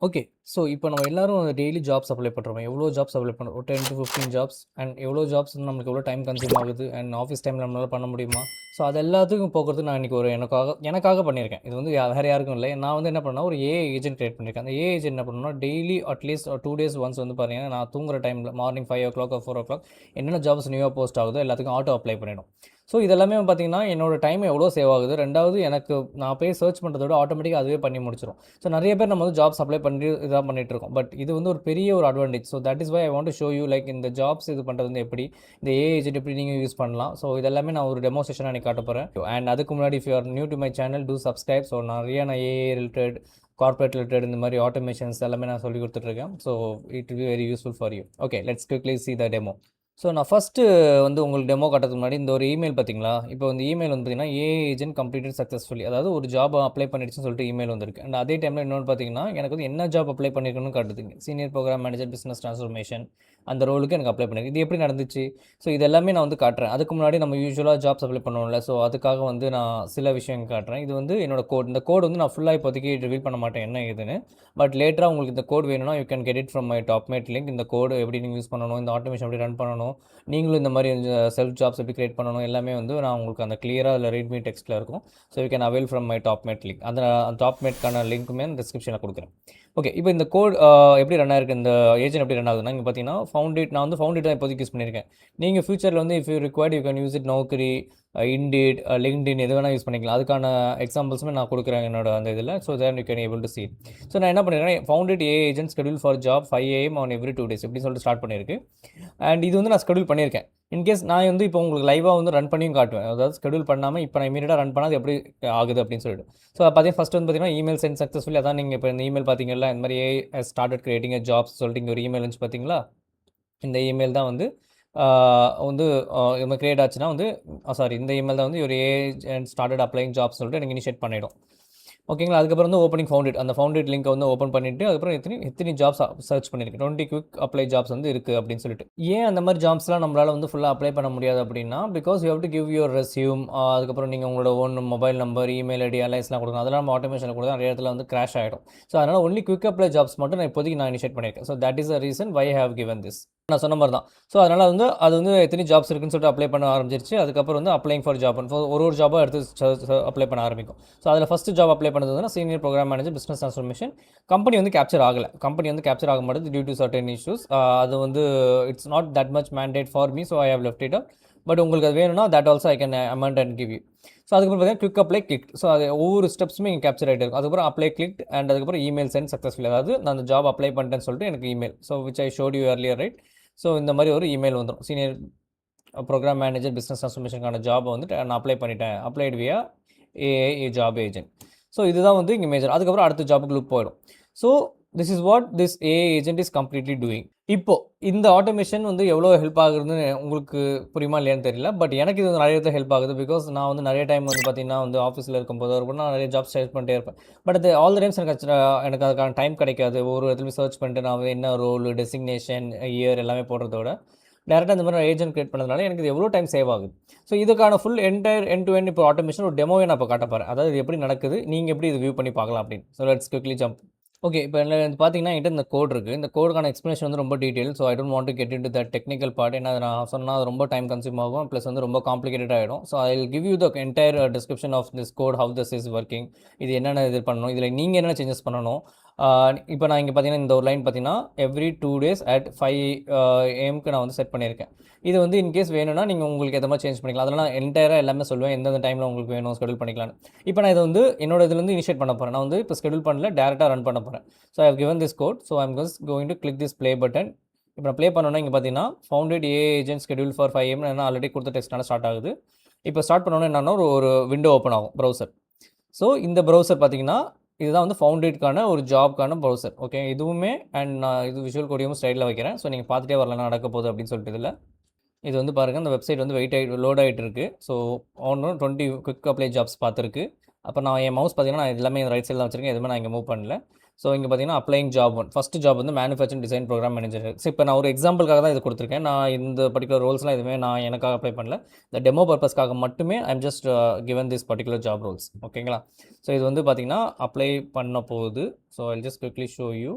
Okay. So, இப்போ நம்ம எல்லாரும் டெய்லி ஜாப்ஸ் அப்ளை பண்றோம். எவ்வளோ ஜாப்ஸ் அப்ளை பண்றோம். ஒரு 10 to 15 ஜாப்ஸ் அண்ட் எவ்வளோ ஜாப்ஸ் வந்து நம்மளுக்கு எவ்வளோ டைம் கன்சியூம் ஆகுது அண்ட் ஆஃபீஸ் டைம்ல நம்மளால பண்ண முடியுமா? ஸோ, அது எல்லாத்துக்கும் போக்குறதுக்கு நான் இன்னைக்கு ஒரு எனக்காக பண்ணியிருக்கேன். இது வந்து வேற யாருக்கும் இல்ல. நான் வந்து என்ன பண்ணேன்னா, ஒரு ஏஐ ஏஜென்ட் கிரியேட் பண்ணியிருக்கேன். அந்த ஏஐ ஏஜென்ட் என்ன பண்ணணும்னா, டெய்லி அட்லீஸ்ட் 2 டேஸ் ஒன்ஸ் வந்து பார்த்தீங்கன்னா, நான் தூங்குற டைம்ல மார்னிங் 5:00 or 4:00 என்னென்ன ஜாப்ஸ் நியூவா போஸ்ட் ஆகுதோ எல்லாத்துக்கும் ஆட்டோ அப்ளை பண்ணிடும். ஸோ, இதெல்லாமே பார்த்தீங்கன்னா, என்னோட டைம் எவ்வளோ சேவ் ஆகுது. 2வது எனக்கு நான் போய் சர்ச் பண்ணுறத விட ஆட்டோமேட்டிக்கா அதுவே பண்ணி முடிச்சிரும். ஸோ, நிறைய பேர் நம்ம வந்து ஜாப்ஸ் அப்ளை பண்ணி இதான் பண்ணிட்டு இருக்கோம். பட் இது வந்து ஒரு பெரிய ஒரு advantage. So, that is why I want to show you like இந்த ஜாப்ஸ் இது பண்ணுறது வந்து எப்படி, இந்த ஏஐ ஏஜென்ட் எப்படி நீங்கள் யூஸ் பண்ணலாம். ஸோ, இதெல்லாமே நான் ஒரு டெமோ செஷனாக எனக்கு காட்ட போகிறேன். அண்ட் அதுக்கு முன்னாடி if you are new to my channel two subscribe. So, நிறைய நான் ஏஐ ரிலேட்டட் கார்பரேட் ரிலேட்டட் இந்த மாதிரி ஆட்டோமேஷன்ஸ் எல்லாமே நான் சொல்லி கொடுத்துட்ருக்கேன். So, it will be very useful for you. Okay, let's quickly see the demo. So, நான் ஃபஸ்ட்டு வந்து உங்களுக்கு டெமோ காட்டுறதுக்கு முன்னாடி இந்த ஒரு இமெயில் பார்த்தீங்களா? இப்போ இந்த இமெயில் வந்து பார்த்தீங்கன்னா, ஏஐ ஏஜென்ட் கம்ப்ளீட்டட் சக்ஸஸ்ஃபுல்லி. அதாவது ஒரு ஜாப் அப்ளை பண்ணிடுச்சுன்னு சொல்லிட்டு இமெயில் வந்திருக்கு. அண்ட் அதே டைமில் இன்னொன்று பார்த்தீங்கன்னா, எனக்கு வந்து என்ன ஜாப் அப்ளை பண்ணியிருக்கேன்னு காட்டுதுங்க. Senior program manager business transformation அந்த ரோலுக்கு எனக்கு அப்ளை பண்ணியிருக்கு. இது எப்படி நடந்துச்சு? ஸோ, இது எல்லாமே நான் வந்து காட்டுறேன். அதுக்கு முன்னாடி நம்ம யூசுவலாக ஜாப்ஸ் அப்ளை பண்ணுவோம்ல. ஸோ, அதுக்காக வந்து நான் சில விஷயம் காட்டுறேன். இது வந்து என்னோட கோட். இந்த கோட் வந்து நான் ஃபுல்லாக இப்போதைக்கு ரிவீல் பண்ண மாட்டேன் என்ன ஏதுன்னு. பட் லேட்டராக உங்களுக்கு இந்த கோட் வேணும்னா you can get it from my Topmate link. இந்த கோடு எப்படி நீங்கள் யூஸ் பண்ணணும், இந்த ஆட்டோமேஷன் எப்படி ரன் பண்ணணும், நீங்களும் இந்த மாதிரி செல்ஃப் ஜாப்ஸ் எப்படி கிரியேட் பண்ணணும் எல்லாமே வந்து நான் உங்களுக்கு அந்த கிளியராக அதில் ரீட்மீ டெக்ஸ்ட்டில் இருக்கும். So you can avail from my Topmate link. அந்த டாப்மேட்கான லிங்க்குமே டிஸ்கிரிப்ஷனில் கொடுக்குறேன். ஓகே, இப்போ இந்த கோட் எப்படி ரன் ஆயிருக்கு, இந்த ஏஜென்ட் எப்படி ரன் ஆகுதுன்னா, இங்கே பார்த்தீங்கன்னா நான் வந்து ஃபவுண்டிட் தான் இப்போதைக்கு யூஸ் பண்ணியிருக்கேன். நீங்கள் ஃபியூச்சரில் வந்து if you required you can use it நௌக்கரி, indeed, LinkedIn எது வேணால் யூஸ் பண்ணிக்கலாம். அதுக்கான எக்ஸாம்பிள்ஸுமே நான் கொடுக்குறேன் என்னோட அந்த இதில். So than you can able to see. So நான் என்ன பண்ணியிருக்கேன், founded AI agent schedule for job 5 AM on every 2 days இப்படி சொல்லிட்டு ஸ்டார்ட் பண்ணியிருக்கு. அண்ட் இது வந்து நான் ஸ்கெடியூல் பண்ணியிருக்கேன். இன்கேஸ் நான் வந்து இப்போ உங்களுக்கு லைவாக வந்து ரன் பண்ணியும் காட்டுவேன். அதாவது ஸ்கெடியூல் பண்ணாமல் இப்போ நான் இமீடியட்டாக ரன் பண்ணால் அது எப்படி ஆகுது அப்படின்னு சொல்லிட்டு. ஸோ பார்த்தீங்கன்னா ஃபஸ்ட் வந்து பார்த்தீங்கன்னா இமெயில் சென்ட் சக்ஸஸ்ஃபுல்லி. அதான் நீங்கள் இப்போ இந்த இமெயில் பார்த்தீங்கல்ல, இந்த மாதிரி ஏஐ ஸ்டார்டட் கிரியேட்டிங் எ ஜாப்ஸ் சொல்லிட்டு இங்கே ஒரு இமெயில் இருந்துச்சு பார்த்தீங்களா? இந்த இமெயில் தான் வந்து வந்து இது மாதிரி கிரியேட் ஆச்சுன்னா வந்து சாரி, இந்த இமெயில் தான் வந்து ஒரு ஏஐ ஸ்டார்டட் அப்ளைங் ஜாப்ஸ் சொல்லிட்டு எனக்கு இனிஷியேட் பண்ணிடும். ஓகேங்களா? அதுக்கப்புறம் வந்து ஓப்பனிங் ஃபவுண்டட் அந்த ஃபவுண்டட் லிங்கை வந்து ஓப்பன் பண்ணிவிட்டு அதுக்கப்புறம் எத்தனை ஜாப்ஸ் சர்ச் பண்ணியிருக்கேன். 20 குவிக் அப்ளை ஜாப்ஸ் வந்து இருக்குது அப்படின்னு சொல்லிட்டு. ஏன் அந்த மாதிரி ஜாப்ஸ்லாம் நம்மளால் வந்து ஃபுல்லாக அப்ளை பண்ண முடியாது அப்படின்னா, because you have to give your resume. அதுக்கப்புறம் நீங்கள் உங்களோட own mobile number, email ID அலைஸ்லாம் கொடுக்கணும். அதெல்லாம் நம்ம ஆட்டோமேஷனில் கொடுத்தா நிறைய இடத்துல வந்து கிராஷ் ஆகிடும். ஸோ அதனால் ஒன்லி குவிக் அப்ளை ஜாப்ஸ் மட்டும் நான் இப்போதைக்கு இனிஷியேட் பண்ணியிருக்கேன். So that is the reason why I have given this. நான் சொன்ன மாதிரி தான். ஸோ அதனால் வந்து அது வந்து எத்தனை ஜாப்ஸ் இருக்குன்னு சொல்லிட்டு அப்ளை பண்ண ஆரம்பிச்சிருச்சு. அதுக்கப்புறம் வந்து அப்ளைங் ஃபார் ஜாப் ஒரு ஜாபாக எடுத்து அப்ளை பண்ண ஆரம்பிக்கும். ஸோ அதில் ஃபஸ்ட்டு ஜாப் அப்ளை பண்ணது வந்து senior program manager business transformation. Company வந்து கேப்சர் ஆகலை. கம்பெனி வந்து கேப்சர் ஆக மாட்டேது டியூ டு சர்டன் இஷ்யூஸ். அது வந்து it's not that much mandate for me. So I have left it out. But உங்களுக்கு அது வேணும்னா that also I can amend and give you. So அதுக்கப்புறம் பார்த்தீங்கன்னா குவிக் அப்ளை கிளிக். ஸோ அது ஒவ்வொரு ஸ்டெப்ஸுமே இங்கே கேப்சர் ஆகிட்டு இருக்கும். அதுக்கப்புறம் அப்ளை கிளிக் அண்ட் அதுக்கப்புறம் இமெயில் சென்ட் சக்ஸஸ்ஃபுல். அதாவது நான் அந்த ஜாப் அப்ளை பண்ணிட்டேன்னு சொல்லிட்டு எனக்கு email. So which I showed you earlier, right? So இந்த மாதிரி ஒரு இமெயில் வந்துடும். சீனியர் ப்ரோக்ராம் மேனேஜர் பிஸ்னஸ் ட்ரான்ஸ்ஃபர்மேஷனுக்கான ஜாப் வந்துட்டு நான் அப்ளை பண்ணிட்டேன். அப்ளைட் வியா ஏஐ ஜாப் ஏஜென்ட். ஸோ இதுதான் வந்து இங்கே மேஜர். அதுக்கப்புறம் அடுத்த ஜாபுக்கு போயிடும். So this is what this AI agent is completely doing. இப்போ இந்த ஆட்டோமேஷன் வந்து எவ்வளோ ஹெல்ப் ஆகுதுன்னு உங்களுக்கு புரியுமா இல்லையான்னு தெரியல. பட் எனக்கு இது வந்து நிறைய இடத்துல ஹெல்ப் ஆகுது. பிகாஸ் நான் வந்து நிறைய டைம் வந்து பார்த்தீங்கன்னா வந்து ஆஃபீஸில் இருக்கும்போது ஒரு நான் நிறைய ஜாப் சர்ச் பண்ணிட்டே இருப்பேன். பட் அது ஆல் த டைம்ஸ் எனக்கு அதுக்கான டைம் கிடைக்காது. ஒரு இடத்துல சர்ச் பண்ணிட்டு நான் வந்து என்ன ரோல், டெசிக்னேஷன், இயர் எல்லாமே போடுறதோட டேரெக்டாக இந்த மாதிரி ஏஜென்ட் கிரியேட் பண்ணதுனால எனக்கு இது எவ்வளோ டைம் சேவ் ஆகுது. ஸோ இதுக்கான ஃபுல் எண்ட் டு எண்ட் இப்போ ஆட்டோமேஷன் ஒரு டெமோவே நான் இப்போ காட்ட போகிறேன். அதாவது இது எப்படி நடக்குது, நீங்கள் எப்படி இது வியூ பண்ணி பார்க்கலாம் அப்படின்னு. So let's quickly jump. Okay, இப்போ பார்த்தீங்கன்னா என்கிட்ட இந்த கோட் இருக்குது. இந்த கோடுக்கான எக்ஸ்ப்ளனேஷன் வந்து ரொம்ப detail. So I don't want to get into that technical part. ஏன்னா அதை நான் சொன்னால் அது ரொம்ப டைம் கன்சியூம் ஆகும். ப்ளஸ் வந்து ரொம்ப காம்ப்ளிகேட்டட் ஆகிடும். So I will give you the entire description of this code, how this is working. இது என்னென்ன இது பண்ணணும், இதில் நீங்கள் என்னென்ன சேஞ்சஸ் பண்ணணும். இப்போ நான் இங்கே பார்த்தீங்கன்னா இந்த ஒரு லைன் பார்த்தீங்கன்னா எவ்ரி 2 days at 5 AM நான் வந்து செட் பண்ணியிருக்கேன். இது வந்து இன்கேஸ் வேணும்னா நீங்கள் உங்களுக்கு எந்த மாதிரி சேஞ்ச் பண்ணிக்கலாம். அதெல்லாம் நான் என்டையராக எல்லாமே சொல்லுவேன், எந்தெந்த டைமில் உங்களுக்கு வேணும் ஸ்கெடியூல் பண்ணிக்கலாம்னு. இப்போ நான் இதை வந்து என்னோட இதுலேருந்து இனிஷியேட் பண்ண போகிறேன். நான் வந்து இப்போ ஸ்கெடியூல் பண்ணல, டேரெக்டாக ரன் பண்ண போகிறேன். So I have given this code. So I'm just going to click this play button. இப்போ நான் ப்ளே பண்ணோன்னா இங்கே பார்த்தீங்கன்னா Foundit AI agent schedule for 5 AM நான் ஆல்ரெடி கொடுத்த டெக்ஸ்ட்னால ஸ்டார்ட் ஆகுது. இப்போ ஸ்டார்ட் பண்ணோன்னே என்னன்னா ஒரு விண்டோ ஓப்பன் ஆகும், ப்ரௌசர். ஸோ இந்த ப்ரௌசர் பார்த்தீங்கன்னா இதுதான் வந்து ஃபவுண்டேட்கான ஒரு ஜாப்க்கான ப்ரௌசர். ஓகே, இதுவுமே அண்ட் நான் இது விஷுவல் கோடியும் ஸ்லைடில் வைக்கிறேன். ஸோ நீங்கள் பார்த்துட்டே வரலாம் நடக்க போகுது அப்படின்னு சொல்லிட்டு. இதில் இது வந்து பாருங்கள், இந்த வெப்சைட் வந்து லோட் ஆகிட்டு இருக்குது. ஸோ ஒன்று 20 குவிக் அப்ளை ஜாப்ஸ் பார்த்துருக்கு. அப்போ நான் என் மவுஸ் பார்த்தீங்கன்னா நான் எல்லாமே ரைட் சைடில் தான் வச்சுருக்கேன். எதுவுமே நான் இங்கே மூவ் பண்ணல. ஸோ இங்கே பார்த்தீங்கன்னா applying job one first job வந்து manufacturing design program manager. So இப்போ நான் ஒரு எக்ஸாம்பிளுக்காக தான் இது கொடுத்துருக்கேன். நான் இந்த பர்டிகுலர் ரோல்ஸ்லாம் எதுவுமே நான் எனக்காக அப்ளை பண்ணல. இந்த டெமோ பர்பஸ்க்காக மட்டுமே I'm just given this particular job Rolle's. ஓகேங்களா? ஸோ இது வந்து பார்த்தீங்கன்னா அப்ளை பண்ண போகுது. So I just quickly show you.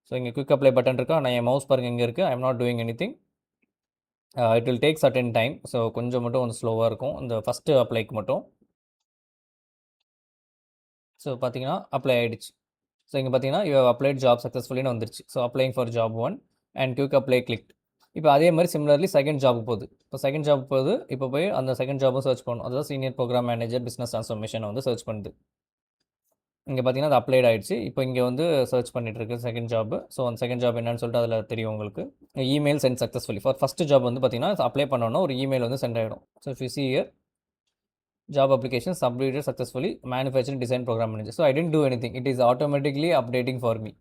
So இங்கே குவிக் அப்ளை பட்டன் இருக்கா, நான் என் மவுஸ் பாருங்கள் இங்கே இருக்குது. I am not doing anything. It will take certain time. So கொஞ்சம் மட்டும் கொஞ்சம் ஸ்லோவாக இருக்கும் இந்த ஃபஸ்ட்டு அப்ளைக்கு மட்டும். ஸோ பார்த்தீங்கன்னா அப்ளை ஆகிடுச்சு. ஸோ இங்கே பார்த்தீங்கன்னா யூ ஹவ் அப்ளைட் ஜாப் சக்ஸஸ்ஃபுல்லின்னு வந்துருச்சு. So அப்ளைங் for job one and quick apply click. இப்போ அதே மாதிரி சிமிலர்லி செகண்ட் ஜாபுக்கு போகுது. இப்போ செகண்ட் ஜாப் போகுது. இப்போ போய் அந்த செகண்ட் ஜாபும் சர்ச் பண்ணணும். அதாவது சீனியர் ப்ரோக்ராம் மேனேஜர் பிஸ்னஸ் ட்ரான்ஸ்ஃபர்மேஷனை வந்து சர்ச் பண்ணுது. இங்கே பார்த்தீங்கன்னா அது அப்ளைட் ஆகிடுச்சு. இப்போ இங்கே வந்து சர்ச் பண்ணிட்டு இருக்கு செகண்ட் ஜாப். ஸோ அந்த செகண்ட் ஜாப் என்னன்னு சொல்லிட்டு அதில் தெரியும் உங்களுக்கு. Email sent successfully. For first job வந்து பார்த்தீங்கன்னா அப்ளை பண்ணோன்னா ஒரு இமெயில் வந்து சென்ட் ஆகிடும். So if you see here job application submitted successfully manufacturing design program manager. So I didn't do anything. It is automatically updating for me.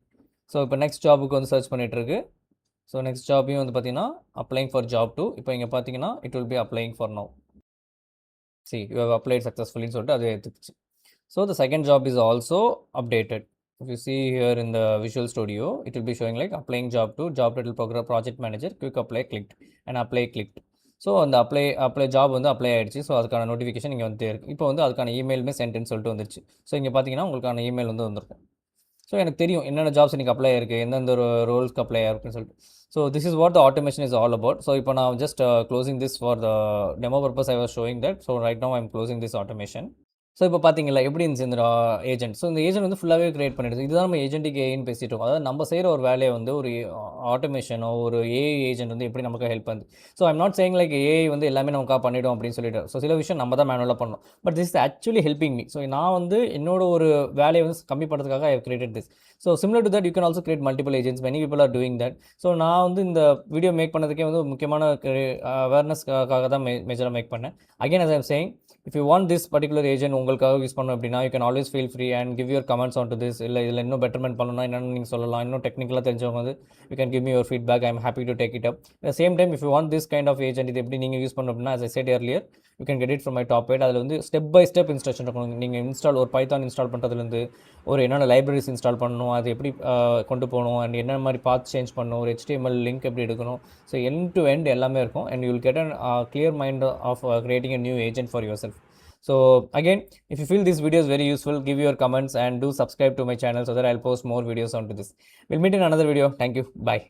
So இப்போ next ஜாபுக்கு வந்து search பண்ணிட்டு இருக்கு. ஸோ நெக்ஸ்ட் ஜாபையும் வந்து பார்த்தீங்கன்னா அப்ளைங் for job 2. இப்போ இங்கே பார்த்தீங்கன்னா it will be அப்ளைங் for now. See you have applied successfully சொல்லிட்டு அது எடுத்துக்கிச்சு. So the second job is also updated. If you see here in the Visual Studio, it will be showing like applying job 2, job title program project manager, quick apply clicked and apply clicked. So அந்த apply job வந்து apply ஆகிடுச்சு. So அதுக்கான notification இங்கே வந்துட்டே இருக்குது. இப்போ வந்து அதுக்கான இமெயிலுமே சென்ட்னு சொல்லிட்டு வந்துருச்சு. ஸோ இங்கே பார்த்தீங்கன்னா உங்களுக்கான இமெயில் வந்து வந்திருக்கும். ஸோ எனக்கு தெரியும் என்னென்ன ஜாப்ஸ் எனக்கு அப்ளை ஆயிருக்கு, எந்தெந்த ஒரு ரோல்ஸ்க்கு அப்ளை ஆயிருக்குன்னு சொல்லிட்டு. So this is what the automation is all about. So இப்போ நான் just closing this for the demo purpose I was showing that. So right now I am closing this automation. So இப்போ பார்த்தீங்களா எப்படி இருந்துச்சு இந்த agent. So இந்த agent வந்து ஃபுல்லாகவே கிரியேட் பண்ணிடுது. இதுதான் நம்ம ஏஜென்டிக் ஏஐன்னு பேசிட்டு இருக்கோம். அதாவது நம்ம செய்கிற ஒரு வேலையை வந்து ஒரு ஆட்டோமேஷனோ ஒரு ஏஐ ஏஜென்ட் வந்து எப்படி நமக்கு ஹெல்ப் பண்ணுது. So I'm not saying like AI வந்து எல்லாமே நமக்காக பண்ணிடும் அப்படின்னு சொல்லிட்டு. ஸோ சில விஷயம் நம்ம தான் மேனுவலாக பண்ணணும். But this is actually helping me. So நான் வந்து என்னோட ஒரு வேலையை வந்து கம்மி பண்ணுறதுக்காக I created this. So similar to that you can also create multiple agents. Many people are doing that. So நான் வந்து இந்த வீடியோ மேக் பண்ணதுக்கே வந்து முக்கியமான அவேர்னஸ்க்காக தான் மேஜராக மேக் பண்ணேன். Again as I am saying, if you want this particular agent உங்களுக்காக use பண்ணணும் அப்படின்னா you can always feel free and give your comments onto this. இல்லை இதில் இன்னும் பெட்டர்மெண்ட் பண்ணணும்னா என்னென்னு நீங்கள் சொல்லலாம். இன்னும் டெக்னிக்கலாக தெரிஞ்சவங்க வந்து you can give me your feedback. I am happy to take it up. At the same time, if you want this kind of agent இது எப்படி நீங்கள் யூஸ் பண்ணணும் அப்படின்னா as I said earlier, you can get it from my top page. அதில் வந்து step by step instruction இருக்கும். நீங்கள் install ஒரு பைத்தான் இன்ஸ்டால் பண்ணுறதுலேருந்து ஒரு என்னென்ன லைப்ரரிஸ் இன்ஸ்டால் பண்ணணும், அது எப்படி கொண்டு போகணும், அண்ட் என்ன மாதிரி பாத் சேஞ்ச் பண்ணணும், ஒரு HTML லிங்க் எப்படி எடுக்கணும். ஸோ எண்ட் டு எண்ட் எல்லாமே இருக்கும். And you will get a clear mind of creating a new agent for yourself. So again, if you feel this video is very useful, give your comments and do subscribe to my channel so that I'll post more videos onto this. We'll meet in another video. Thank you. Bye.